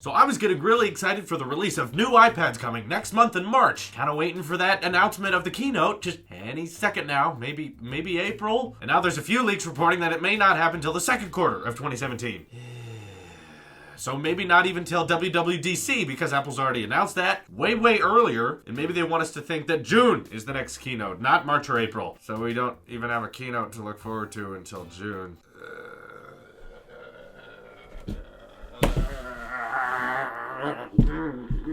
So I was getting really excited for the release of new iPads coming next month in March. Kind of waiting for that announcement of the keynote just any second now, maybe April. And now there's a few leaks reporting that it may not happen till the second quarter of 2017. So maybe not even till WWDC, because Apple's already announced that way earlier, and maybe they want us to think that June is the next keynote, not March or April. So we don't even have a keynote to look forward to until June.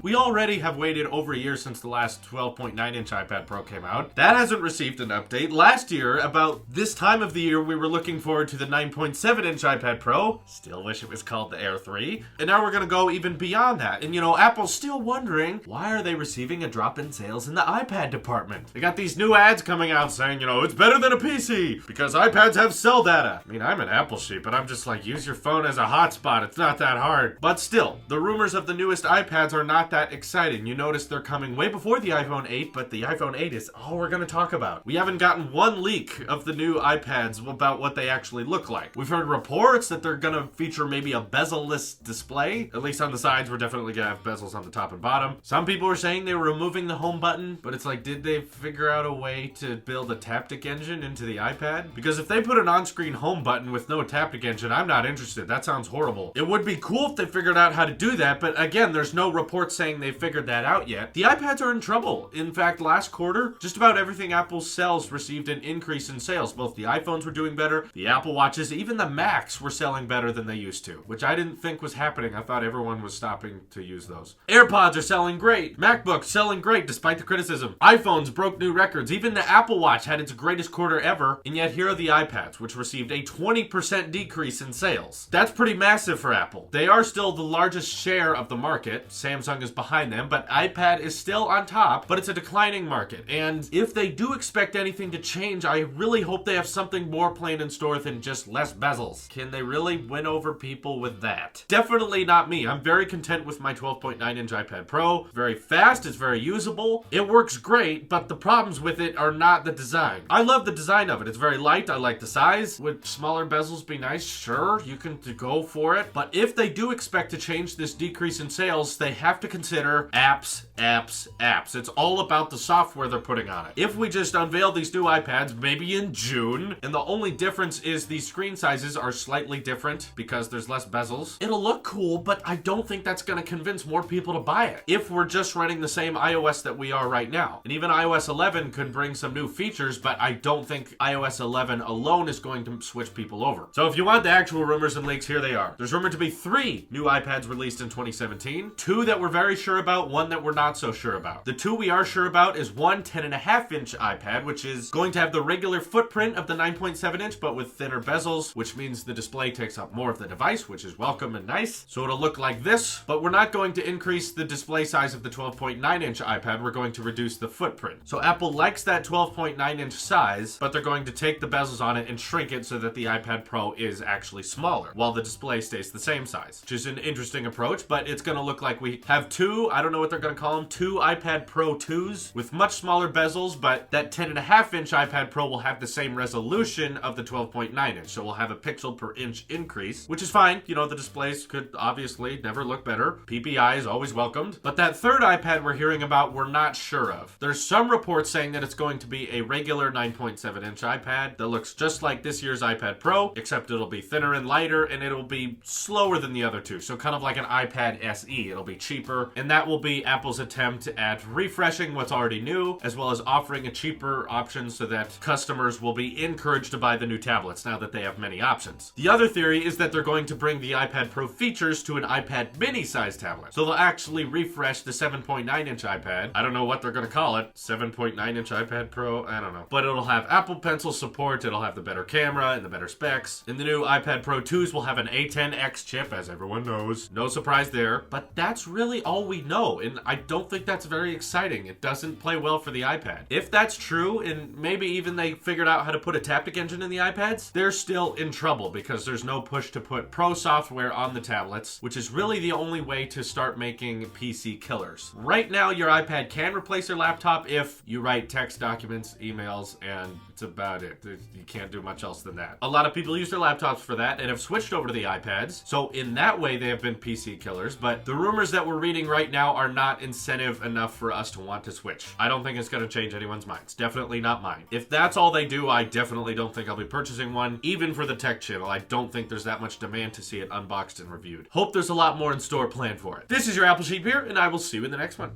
We already have waited over a year since the last 12.9-inch iPad Pro came out. That hasn't received an update. Last year, about this time of the year, we were looking forward to the 9.7-inch iPad Pro. Still wish it was called the Air 3. And now we're going to go even beyond that. And Apple's still wondering, why are they receiving a drop in sales in the iPad department? They got these new ads coming out saying, it's better than a PC because iPads have cell data. I mean, I'm an Apple sheep, but I'm just like, use your phone as a hotspot. It's not that hard. But still, the rumors of the newest iPads are not that exciting. You notice they're coming way before the iPhone 8, but the iPhone 8 is all we're going to talk about. We haven't gotten one leak of the new iPads about what they actually look like. We've heard reports that they're going to feature maybe a bezel-less display. At least on the sides, we're definitely going to have bezels on the top and bottom. Some people were saying they were removing the home button, but it's like, did they figure out a way to build a taptic engine into the iPad? Because if they put an on-screen home button with no taptic engine, I'm not interested. That sounds horrible. It would be cool if they figured out how to do that, but again, there's no reports saying they figured that out yet. The iPads are in trouble. In fact, last quarter, just about everything Apple sells received an increase in sales. Both the iPhones were doing better, the Apple Watches, even the Macs were selling better than they used to, which I didn't think was happening. I thought everyone was stopping to use those. AirPods are selling great. MacBooks selling great despite the criticism. iPhones broke new records. Even the Apple Watch had its greatest quarter ever, and yet here are the iPads, which received a 20% decrease in sales. That's pretty massive for Apple. They are still the largest share of the market. Samsung is behind them, but iPad is still on top, but it's a declining market. And if they do expect anything to change, I really hope they have something more planned in store than just less bezels. Can they really win over people with that? Definitely not me. I'm very content with my 12.9-inch iPad Pro. Very fast, it's very usable. It works great, but the problems with it are not the design. I love the design of it. It's very light. I like the size. Would smaller bezels be nice? Sure, you can go for it. But if they do expect to change this decrease in sales, they have to consider apps. It's all about the software they're putting on it. If we just unveil these new iPads maybe in June, and the only difference is the screen sizes are slightly different because there's less bezels, it'll look cool, but I don't think that's going to convince more people to buy it if we're just running the same iOS that we are right now. And even iOS 11 could bring some new features, but I don't think iOS 11 alone is going to switch people over. So if you want the actual rumors and leaks, here they are. There's rumored to be 3 new iPads released in 2017, 2 that we're very sure about, 1 that we're not so sure about. The 2 we are sure about is one 10.5-inch iPad, which is going to have the regular footprint of the 9.7-inch, but with thinner bezels, which means the display takes up more of the device, which is welcome and nice. So it'll look like this, but we're not going to increase the display size of the 12.9-inch iPad. We're going to reduce the footprint. So Apple likes that 12.9-inch size, but they're going to take the bezels on it and shrink it so that the iPad Pro is actually smaller, while the display stays the same size, which is an interesting approach, but it's going to look like we have 2, I don't know what they're going to call them, 2 iPad Pro 2s with much smaller bezels, but that 10.5-inch iPad Pro will have the same resolution of the 12.9-inch, so we'll have a pixel per inch increase, which is fine. The displays could obviously never look better. PPI is always welcomed. But that third iPad we're hearing about, we're not sure of. There's some reports saying that it's going to be a regular 9.7-inch iPad that looks just like this year's iPad Pro, except it'll be thinner and lighter, and it'll be slower than the other 2, so kind of like an iPad SE. It'll be cheaper, and that will be Apple's attempt at refreshing what's already new, as well as offering a cheaper option so that customers will be encouraged to buy the new tablets now that they have many options. The other theory is that they're going to bring the iPad Pro features to an iPad mini-sized tablet. So they'll actually refresh the 7.9-inch iPad. I don't know what they're going to call it. 7.9-inch iPad Pro? I don't know. But it'll have Apple Pencil support, it'll have the better camera and the better specs. And the new iPad Pro 2s will have an A10X chip, as everyone knows. No surprise there. But that's really all all we know, and I don't think that's very exciting. It doesn't play well for the iPad. If that's true, and maybe even they figured out how to put a Taptic engine in the iPads, they're still in trouble because there's no push to put Pro software on the tablets, which is really the only way to start making PC killers. Right now, your iPad can replace your laptop if you write text documents, emails, and it's about it. You can't do much else than that. A lot of people use their laptops for that and have switched over to the iPads, so in that way they have been PC killers, but the rumors that we're reading right now are not incentive enough for us to want to switch. I don't think it's going to change anyone's minds. Definitely not mine. If that's all they do, I definitely don't think I'll be purchasing one. Even for the tech channel, I don't think there's that much demand to see it unboxed and reviewed. Hope there's a lot more in store planned for it. This is your Apple Sheep here, and I will see you in the next one.